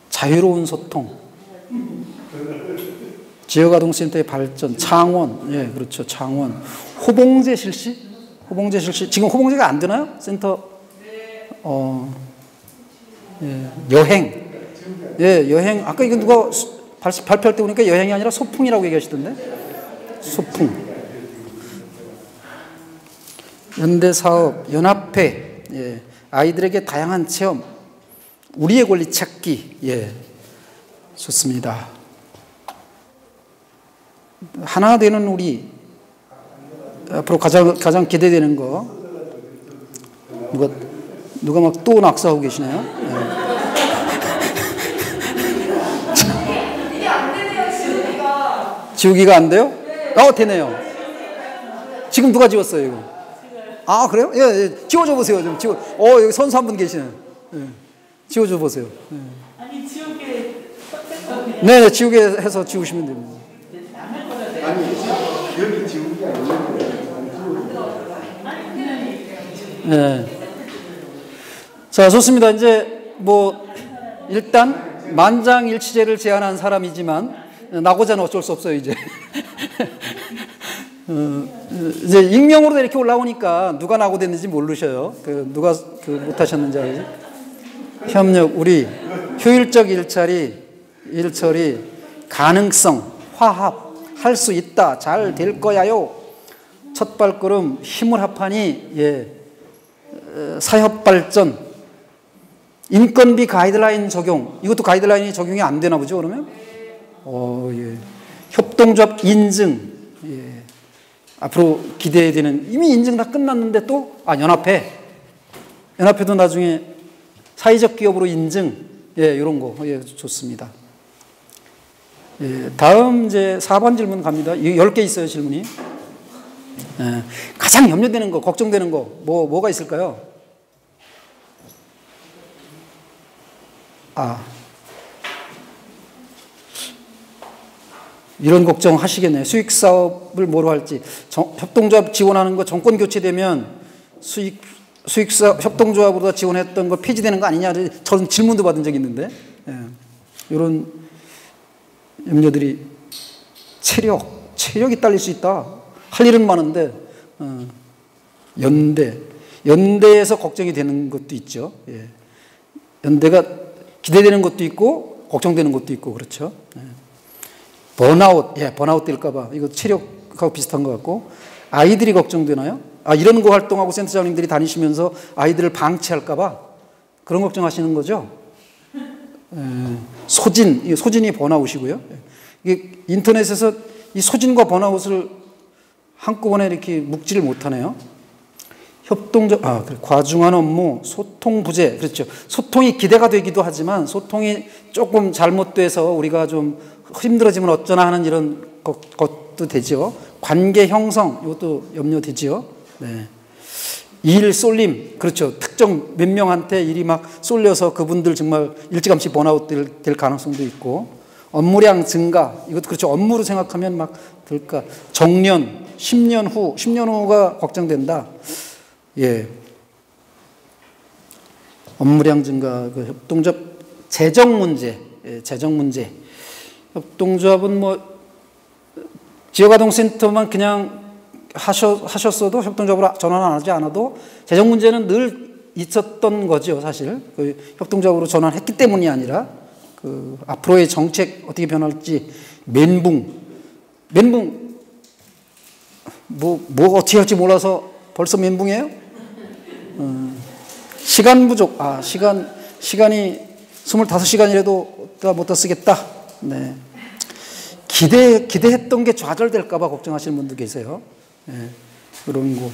자유로운 소통, 지역아동센터의 발전, 창원, 예, 그렇죠, 창원, 호봉제 실시, 지금 호봉제가 안 되나요? 센터, 예, 여행, 예, 여행. 아까 이거 누가 발표할 때 보니까 여행이 아니라 소풍이라고 얘기하시던데, 소풍. 연대 사업, 연합회, 예, 아이들에게 다양한 체험, 우리의 권리 찾기, 예, 좋습니다. 하나 되는 우리, 앞으로 가장 기대되는 거, 누가 막 또 낙서하고 계시네요. 네. 이게 안 되네요, 지우기가. 지우기가 안 돼요? 되네요. 지금 누가 지웠어요, 이거? 아, 그래요? 예, 예. 지워줘 보세요. 좀 여기 선수 한 분 계시네요. 예. 지워줘 보세요. 예. 아니 지우개 네, 지우개 해서 지우시면 됩니다. 아니, 여기 지우기가 있는데. 네. 자, 좋습니다. 이제 일단 만장일치제를 제안한 사람이지만 나고자는 어쩔 수 없어요, 이제. 이제 익명으로 이렇게 올라오니까 누가 낙오됐는지 모르셔요. 누가 못하셨는지 알지? 협력, 우리 효율적 일처리, 가능성, 화합, 할 수 있다, 잘 될 거야요. 첫 발걸음, 힘을 합하니, 예, 사협 발전, 인건비 가이드라인 적용. 이것도 가이드라인이 적용이 안 되나 보죠, 그러면? 예. 협동조합 인증, 예. 앞으로 기대되는, 이미 인증 다 끝났는데 또, 연합회도 나중에 사회적 기업으로 인증, 예, 이런 거, 예, 좋습니다. 예, 다음 이제 4번 질문 갑니다. 10개 있어요, 질문이. 예, 가장 염려되는 거, 걱정되는 거, 뭐가 있을까요? 이런 걱정 하시겠네요. 수익 사업을 뭐로 할지. 협동조합 지원하는 거 정권 교체되면 수익사업 협동조합으로 지원했던 거 폐지되는 거 아니냐. 저는 질문도 받은 적이 있는데. 예, 이런 염려들이 체력이 딸릴 수 있다. 할 일은 많은데, 연대에서 걱정이 되는 것도 있죠. 예. 연대가 기대되는 것도 있고, 걱정되는 것도 있고, 그렇죠. 예. 번아웃 될까봐. 이거 체력하고 비슷한 것 같고, 아이들이 걱정되나요? 이런 거 활동하고 센터장님들이 다니시면서 아이들을 방치할까봐 그런 걱정하시는 거죠? 소진이 번아웃이고요. 이게 인터넷에서 이 소진과 번아웃을 한꺼번에 이렇게 묶지를 못하네요. 과중한 업무, 소통 부재. 그렇죠. 소통이 기대가 되기도 하지만 소통이 조금 잘못돼서 우리가 좀 힘들어지면 어쩌나 하는 이런 것도 되죠. 관계 형성, 이것도 염려되죠. 네. 일 쏠림, 그렇죠. 특정 몇 명한테 일이 막 쏠려서 그분들 정말 일찌감치 번아웃 될 가능성도 있고, 업무량 증가, 이것도 그렇죠. 업무로 생각하면 막 들까. 정년, 10년 후가 걱정된다. 예. 업무량 증가, 협동적 재정 문제, 협동조합은 뭐 지역아동센터만 그냥 하셨어도 협동조합으로 전환 하지 않아도 재정 문제는 늘 있었던 거죠, 사실. 그 협동조합으로 전환했기 때문이 아니라 그 앞으로의 정책 어떻게 변할지 멘붕 뭐 어떻게 할지 몰라서 벌써 멘붕이에요? 시간 부족. 시간이 25시간이라도 못 다 쓰겠다. 네. 기대했던 게 좌절될까봐 걱정하시는 분도 계세요. 네. 그런 거.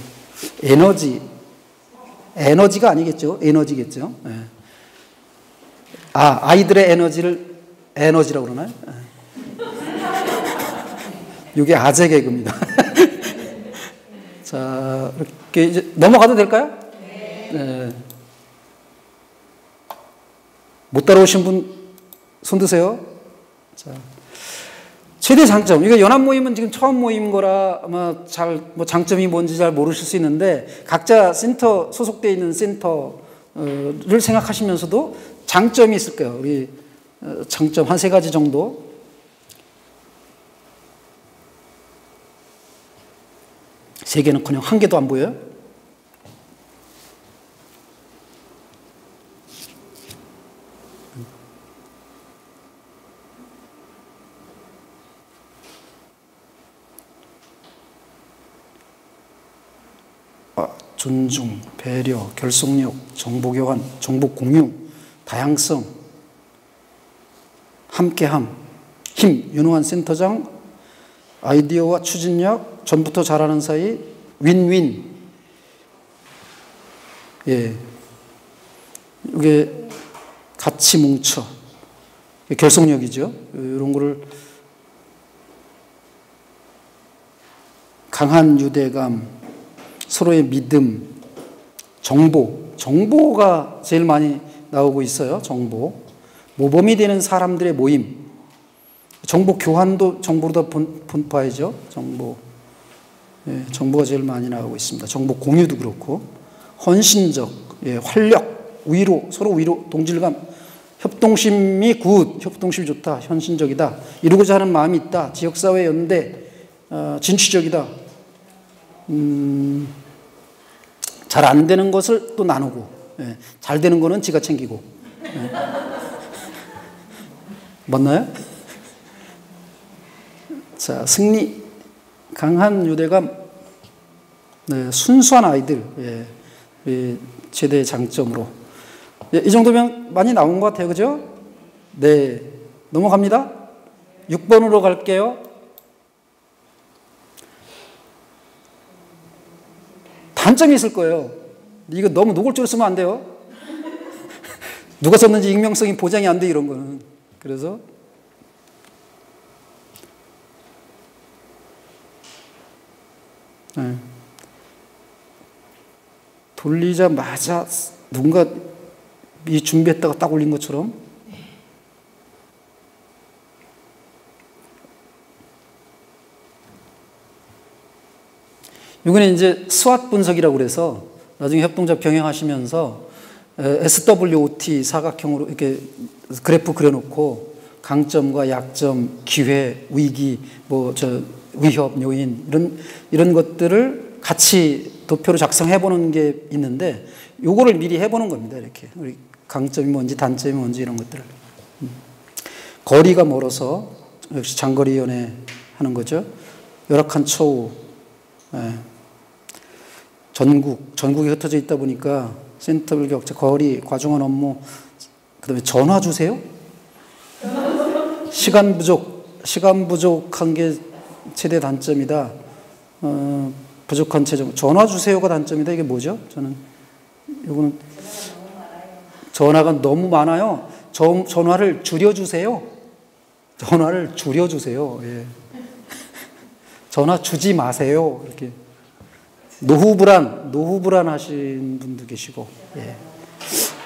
에너지가 아니겠죠. 에너지겠죠. 네. 아이들의 에너지를 에너지라고 그러나요? 이게 아재 개그입니다. 자, 이렇게 이제 넘어가도 될까요? 네. 못 따라오신 분 손 드세요. 자, 최대 장점. 이거 연합 모임은 지금 처음 모임 거라 아마 뭐 장점이 뭔지 잘 모르실 수 있는데 각자 센터 소속되어 있는 센터를 생각하시면서도 장점이 있을 거예요. 우리 장점 한 3가지 정도. 세 개는커녕 한 개도 안 보여요? 존중, 배려, 결속력, 정보 교환, 정보 공유, 다양성, 함께함, 힘, 유능한 센터장, 아이디어와 추진력, 전부터 잘하는 사이, 윈윈. 예. 이게 같이 뭉쳐. 결속력이죠. 이런 거를 강한 유대감, 서로의 믿음, 정보가 제일 많이 나오고 있어요. 정보. 모범이 되는 사람들의 모임. 정보 교환도 정보로 다 봐야죠. 정보. 예, 정보가 제일 많이 나오고 있습니다. 정보 공유도 그렇고. 헌신적, 예, 활력, 위로, 서로 위로, 동질감. 협동심이 굿, 협동심이 좋다, 현신적이다. 이루고자 하는 마음이 있다. 지역사회 연대, 진취적이다. 잘 안 되는 것을 또 나누고, 예, 잘 되는 거는 지가 챙기고. 예. 맞나요? 자, 승리, 강한 유대감, 네, 순수한 아이들, 예, 최대의 장점으로. 예, 이 정도면 많이 나온 것 같아요, 그죠? 네, 넘어갑니다. 6번으로 갈게요. 단점이 있을 거예요. 이거 너무 노골적으로 쓰면 안 돼요. 누가 썼는지 익명성이 보장이 안 돼, 이런 거는. 그래서 네. 돌리자마자 누군가 이 준비했다가 딱 올린 것처럼. 이거는 이제 스왓 분석이라고 그래서 나중에 협동조합 병행하시면서 SWOT 사각형으로 이렇게 그래프 그려놓고 강점과 약점, 기회, 위기, 위협 요인 이런 것들을 같이 도표로 작성해 보는 게 있는데 요거를 미리 해보는 겁니다. 이렇게 우리 강점이 뭔지 단점이 뭔지 이런 것들을. 거리가 멀어서 역시 장거리 연애 하는 거죠. 열악한 처우. 예. 전국에 흩어져 있다 보니까 센터별 격차, 거리, 과중한 업무, 그 다음에 전화 주세요? 시간 부족한 게 최대 단점이다. 부족한 체중, 전화 주세요가 단점이다. 이게 뭐죠? 이거는 전화가 너무 많아요. 전화를 줄여주세요. 전화를 줄여주세요. 예. 전화 주지 마세요. 이렇게. 노후불안 하신 분도 계시고, 예.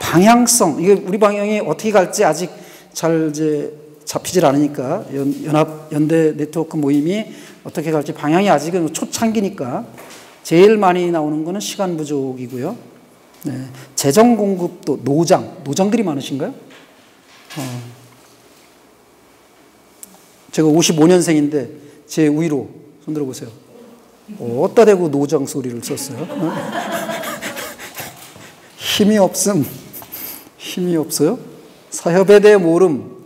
방향성, 이게 우리 방향이 어떻게 갈지 아직 잘 이제 잡히질 않으니까, 연대 네트워크 모임이 어떻게 갈지 방향이 아직은 초창기니까, 제일 많이 나오는 거는 시간 부족이고요. 네. 재정 공급도 노장들이 많으신가요? 제가 55년생인데 제 위로 손 들어보세요. 어디다 대고 노장 소리를 썼어요? 힘이 없음. 힘이 없어요? 사협에 대해 모름.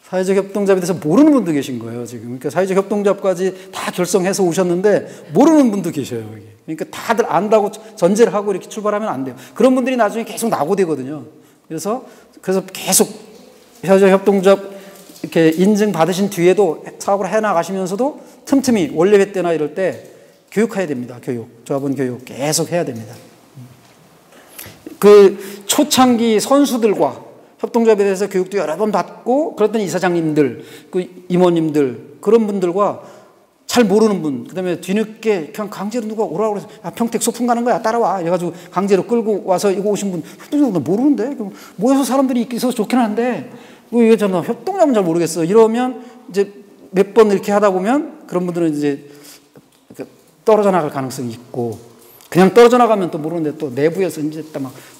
사회적 협동조합에 대해서 모르는 분도 계신 거예요, 지금. 그러니까 사회적 협동조합까지 다 결성해서 오셨는데 모르는 분도 계셔요, 여기. 그러니까 다들 안다고 전제를 하고 이렇게 출발하면 안 돼요. 그런 분들이 나중에 계속 낙오되거든요. 그래서 계속 사회적 협동조합 이렇게 인증받으신 뒤에도 사업을 해나가시면서도 틈틈이 원래회 때나 이럴 때 교육해야 됩니다. 조합원 교육 계속 해야 됩니다. 그 초창기 선수들과 협동조합에 대해서 교육도 여러 번 받고 그랬던 이사장님들, 그 임원님들 그런 분들과 잘 모르는 분, 그다음에 뒤늦게 그냥 강제로 누가 오라고 그래서 평택 소풍 가는 거야 따라와 이래가지고 강제로 끌고 와서 이거 오신 분 협동조합 모르는데 모여서 사람들이 있어서 좋긴 한데 이거 저는 협동조합은 잘 모르겠어 이러면 이제 몇 번 이렇게 하다 보면 그런 분들은 이제 떨어져 나갈 가능성이 있고 그냥 떨어져 나가면 또 모르는데 또 내부에서 이제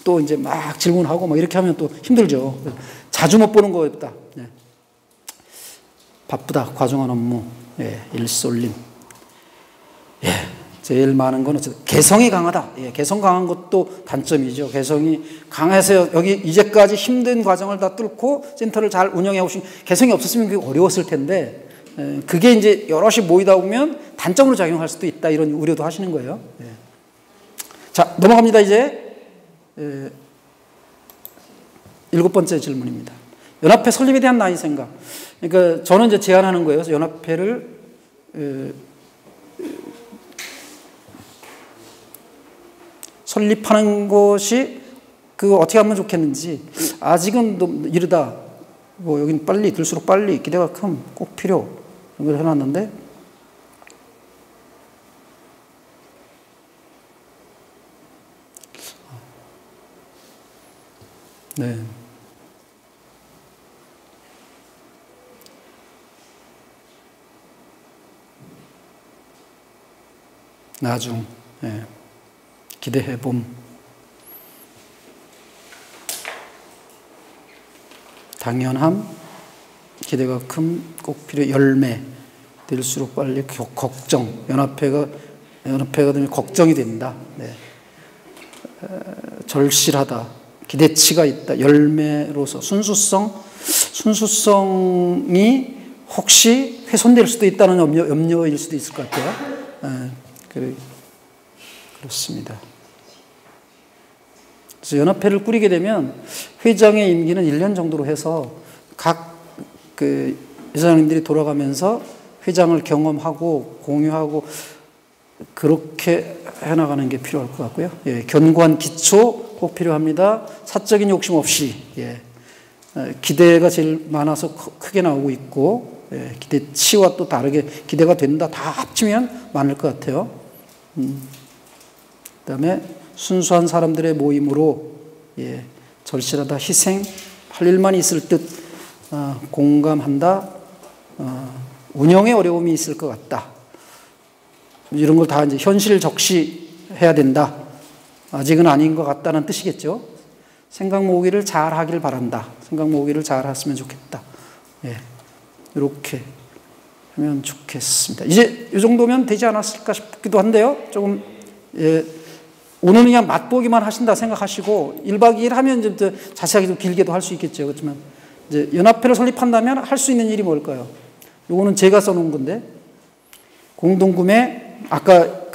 또 이제 막 질문하고 막 이렇게 하면 또 힘들죠. 자주 못 보는 거였다. 네. 바쁘다. 과중한 업무. 예, 일쏠림. 예, 제일 많은 건 어쨌든 개성이 강하다. 예, 개성 강한 것도 단점이죠. 개성이 강해서 여기 이제까지 힘든 과정을 다 뚫고 센터를 잘 운영해 오신 개성이 없었으면 그게 어려웠을 텐데 그게 이제 여럿이 모이다 보면 단점으로 작용할 수도 있다. 이런 우려도 하시는 거예요. 예. 자, 넘어갑니다. 이제 7번째 질문입니다. 연합회 설립에 대한 나의 생각. 그러니까 저는 이제 제안하는 거예요. 연합회를 설립하는 것이 어떻게 하면 좋겠는지 아직은 좀 이르다. 뭐 여긴 빨리 들수록 빨리 기대가 큰 꼭 필요 이런 걸 해놨는데 네. 나중, 예. 기대해봄. 당연함, 기대가 큼, 꼭 필요, 열매. 될수록 빨리 걱정. 연합회가 되면 걱정이 된다. 네. 절실하다. 기대치가 있다. 열매로서 순수성이 혹시 훼손될 수도 있다는 염려일 수도 있을 것 같아요. 그렇습니다. 그래서 연합회를 꾸리게 되면 회장의 임기는 1년 정도로 해서 각 이사장님들이 돌아가면서 회장을 경험하고 공유하고 그렇게 해나가는 게 필요할 것 같고요. 예, 견고한 기초 꼭 필요합니다. 사적인 욕심 없이 예, 기대가 제일 많아서 크게 나오고 있고 예, 기대치와 또 다르게 기대가 된다. 다 합치면 많을 것 같아요. 그다음에 순수한 사람들의 모임으로 예, 절실하다. 희생, 할 일만 있을 듯 공감한다. 운영에 어려움이 있을 것 같다. 이런 걸 다 이제 현실 적시해야 된다. 아직은 아닌 것 같다는 뜻이겠죠. 생각 모으기를 잘 하길 바란다. 생각 모으기를 잘 했으면 좋겠다. 예, 이렇게 하면 좋겠습니다. 이제 이 정도면 되지 않았을까 싶기도 한데요. 조금, 예, 오늘은 그냥 맛보기만 하신다 생각하시고 1박 2일 하면 좀 더 자세하게 좀 길게도 할 수 있겠죠. 그렇지만 이제 연합회를 설립한다면 할 수 있는 일이 뭘까요? 요거는 제가 써놓은 건데 공동구매 아까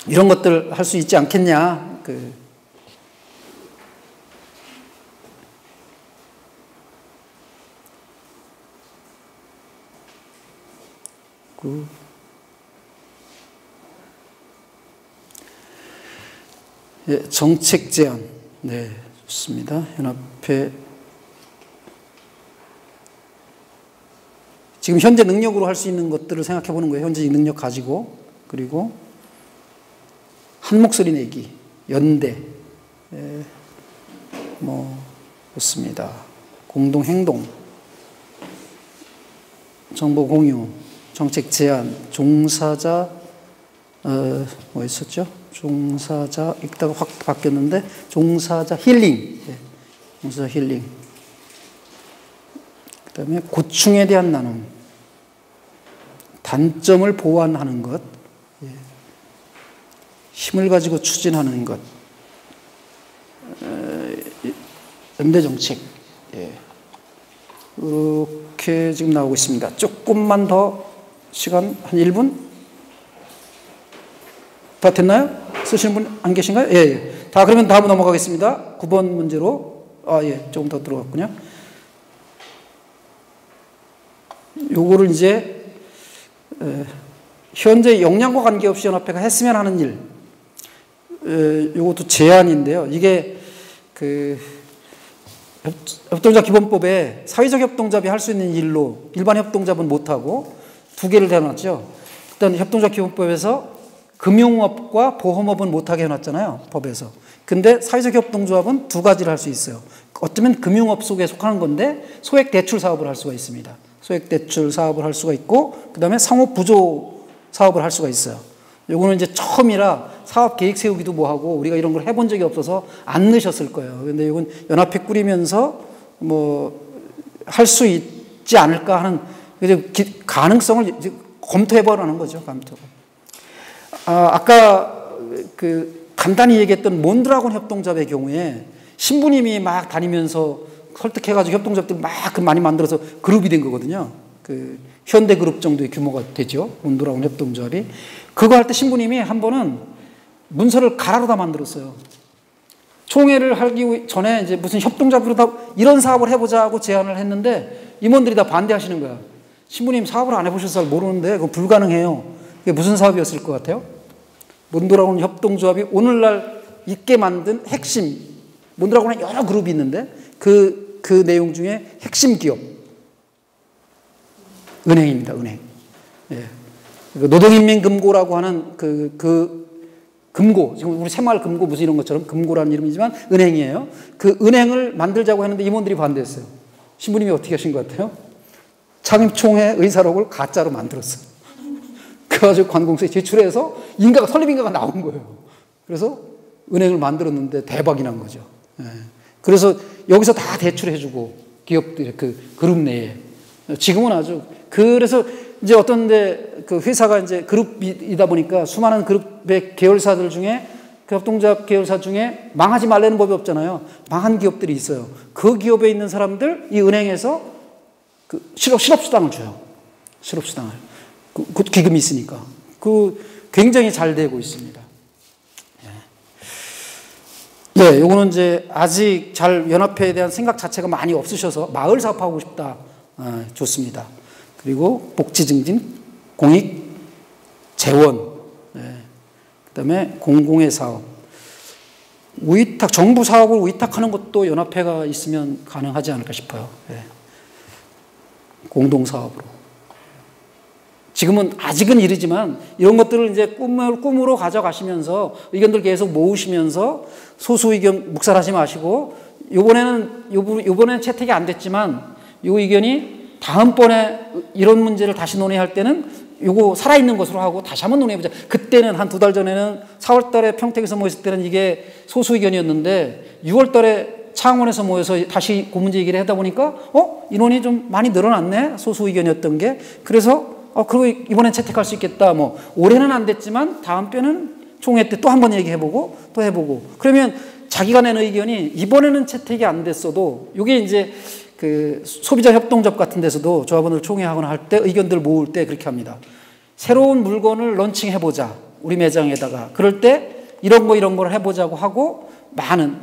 이런 것들 할 수 있지 않겠냐. 예, 정책 제안. 네, 좋습니다. 연합회. 지금 현재 능력으로 할 수 있는 것들을 생각해 보는 거예요. 현재 능력 가지고. 그리고 한 목소리 내기, 연대, 좋습니다. 공동 행동, 정보 공유, 정책 제안, 종사자, 뭐 있었죠? 종사자, 읽다가 확 바뀌었는데, 종사자 힐링, 종사자 힐링. 그다음에 고충에 대한 나눔, 단점을 보완하는 것, 힘을 가지고 추진하는 것, 연대정책, 이렇게 지금 나오고 있습니다. 조금만 더 시간, 한 1분? 다 됐나요? 쓰시는 분 안 계신가요? 예. 다 그러면 다음 넘어가겠습니다. 9번 문제로. 조금 더 들어갔군요. 요거를 이제 현재 역량과 관계없이 연합회가 했으면 하는 일, 요것도 제안인데요. 이게 그 협동조합 기본법에 사회적 협동조합이 할 수 있는 일로 일반 협동조합은 못하고 두 개를 대놨죠. 일단 협동조합 기본법에서 금융업과 보험업은 못하게 해놨잖아요. 법에서. 근데 사회적 협동조합은 두 가지를 할 수 있어요. 어쩌면 금융업 속에 속하는 건데 소액 대출 사업을 할 수가 있습니다. 소액 대출 사업을 할 수가 있고, 그 다음에 상호 부조 사업을 할 수가 있어요. 요거는 이제 처음이라 사업 계획 세우기도 뭐하고 우리가 이런 걸 해본 적이 없어서 안 넣으셨을 거예요. 근데 이건 연합회 꾸리면서 뭐 할 수 있지 않을까 하는 가능성을 검토해보라는 거죠. 검토. 아까 그 간단히 얘기했던 몬드라곤 협동조합의 경우에 신부님이 막 다니면서 설득해가지고 협동조합들 막 많이 만들어서 그룹이 된 거거든요. 그 현대그룹 정도의 규모가 되죠. 몬드라곤 협동조합이. 그거 할 때 신부님이 한 번은 문서를 가라로 다 만들었어요. 총회를 하기 전에 이제 무슨 협동조합으로 다 이런 사업을 해보자 하고 제안을 했는데 임원들이 다 반대하시는 거야. 신부님 사업을 안 해보셔서 모르는데 그건 불가능해요. 그게 무슨 사업이었을 것 같아요? 몬드라곤 협동조합이 오늘날 있게 만든 핵심, 몬드라곤에 여러 그룹이 있는데 그 내용 중에 핵심 기업, 은행입니다. 은행. 예. 노동인민금고라고 하는 금고, 지금 우리 새마을 금고 무슨 이런 것처럼 금고라는 이름이지만 은행이에요. 그 은행을 만들자고 했는데 임원들이 반대했어요. 신부님이 어떻게 하신 것 같아요? 창립총회 의사록을 가짜로 만들었어요. 그래가지고 관공서에 제출해서 설립인가가 나온 거예요. 그래서 은행을 만들었는데 대박이 난 거죠. 예. 그래서 여기서 다 대출해주고 기업들 그 그룹 내에 지금은 아주 그래서 이제 어떤데 그 회사가 이제 그룹이다 보니까 수많은 그룹의 계열사들 중에 그 협동조합 계열사 중에 망하지 말라는 법이 없잖아요. 망한 기업들이 있어요. 그 기업에 있는 사람들 이 은행에서 그 실업수당을 줘요. 실업수당을. 그 기금이 있으니까. 굉장히 잘 되고 있습니다. 네, 요거는 이제 아직 잘 연합회에 대한 생각 자체가 많이 없으셔서 마을 사업하고 싶다. 좋습니다. 그리고 복지 증진, 공익, 재원, 그 다음에 공공의 사업. 위탁, 정부 사업을 위탁하는 것도 연합회가 있으면 가능하지 않을까 싶어요. 공동사업으로. 지금은 아직은 이르지만 이런 것들을 이제 꿈으로 가져가시면서 의견들 계속 모으시면서 소수 의견 묵살하지 마시고 요번에는 채택이 안 됐지만 요 의견이 다음번에 이런 문제를 다시 논의할 때는 요거 살아있는 것으로 하고 다시 한번 논의해보자. 그때는 한 2달 전에는 4월 달에 평택에서 모였을 때는 이게 소수 의견이었는데 6월 달에 창원에서 모여서 다시 그 문제 얘기를 하다 보니까 인원이 좀 많이 늘어났네. 소수 의견이었던 게. 그래서 그리고 이번엔 채택할 수 있겠다. 뭐 올해는 안 됐지만 다음 때는 총회 때 또 한 번 얘기해보고 또 해보고. 그러면 자기가 낸 의견이 이번에는 채택이 안 됐어도 이게 이제 그 소비자 협동조합 같은 데서도 조합원을 총회하거나 할 때 의견들 모을 때 그렇게 합니다. 새로운 물건을 런칭해보자. 우리 매장에다가. 그럴 때 이런 걸 해보자고 하고 많은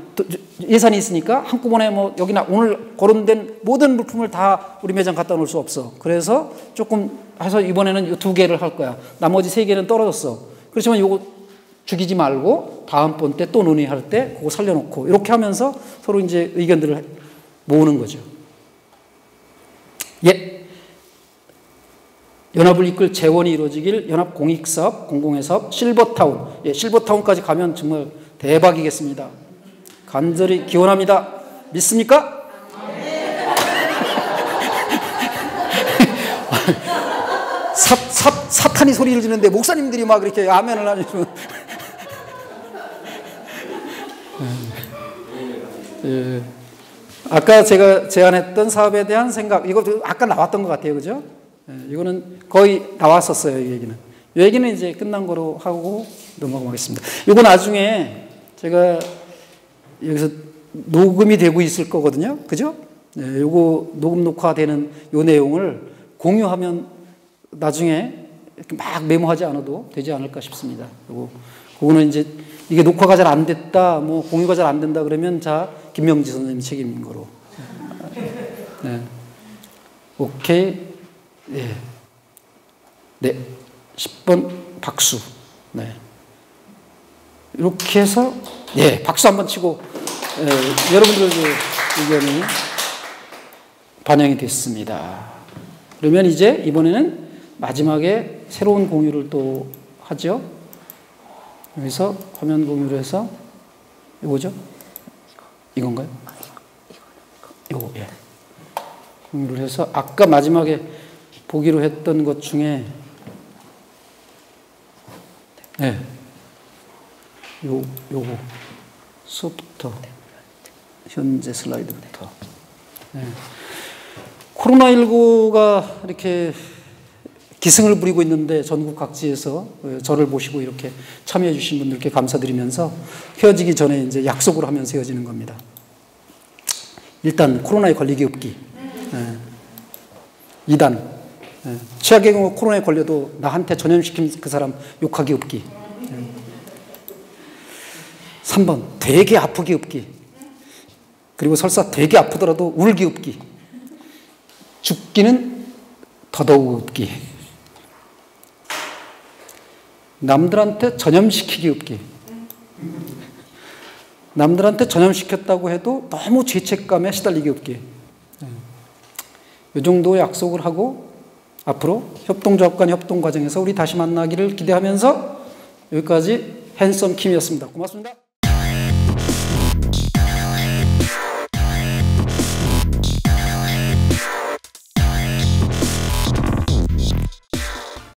예산이 있으니까 한꺼번에 뭐 여기나 오늘 거론된 모든 물품을 다 우리 매장 갖다 놓을 수 없어. 그래서 조금 해서 이번에는 2개를 할 거야. 나머지 3개는 떨어졌어. 그렇지만 요거 죽이지 말고 다음번 때 또 논의할 때 그거 살려놓고 이렇게 하면서 서로 이제 의견들을 모으는 거죠. 연합을 이끌 재원이 이루어지길 연합 공익사업, 공공의 사업, 실버타운. 실버타운까지 가면 정말 대박이겠습니다. 간절히 기원합니다. 믿습니까? 사탄이 소리를 지르는데 목사님들이 막 이렇게 아멘을 하시면 아까 제가 제안했던 사업에 대한 생각, 이거 아까 나왔던 것 같아요. 그죠? 이거는 거의 나왔었어요. 이 얘기는. 이 얘기는 이제 끝난 거로 하고 넘어가겠습니다. 이거 나중에 제가 여기서 녹음이 되고 있을 거거든요. 그죠? 요거 녹음 녹화되는 요 내용을 공유하면 나중에 이렇게 막 메모하지 않아도 되지 않을까 싶습니다. 그거는 이제 이게 녹화가 잘 안 됐다, 뭐 공유가 잘 안 된다 그러면 자 김명지 선생님 책임인 거로. 네. 오케이. 네. 네. 10번 박수. 네. 이렇게 해서 예, 박수 한번 치고 여러분들의 의견이 반영이 됐습니다. 그러면 이제 이번에는 마지막에 새로운 공유를 또 하죠. 여기서 화면 공유를 해서 이거죠? 이건가요? 이거, 예. 공유를 해서 아까 마지막에 보기로 했던 것 중에 네. 요거 수업부터 현재 슬라이드부터 네. 코로나19가 이렇게 기승을 부리고 있는데 전국 각지에서 저를 모시고 이렇게 참여해 주신 분들께 감사드리면서 헤어지기 전에 이제 약속을 하면서 헤어지는 겁니다. 일단 코로나에 걸리기 없기. 2단 최악의 경우 코로나에 걸려도 나한테 전염시킨 그 사람 욕하기 없기. 3번 되게 아프기 없기. 그리고 설사 되게 아프더라도 울기 없기. 죽기는 더더욱 없기. 남들한테 전염시키기 없기. 남들한테 전염시켰다고 해도 너무 죄책감에 시달리기 없기. 이 정도 약속을 하고 앞으로 협동조합 간 협동 과정에서 우리 다시 만나기를 기대하면서 여기까지 핸섬 킴이었습니다. 고맙습니다.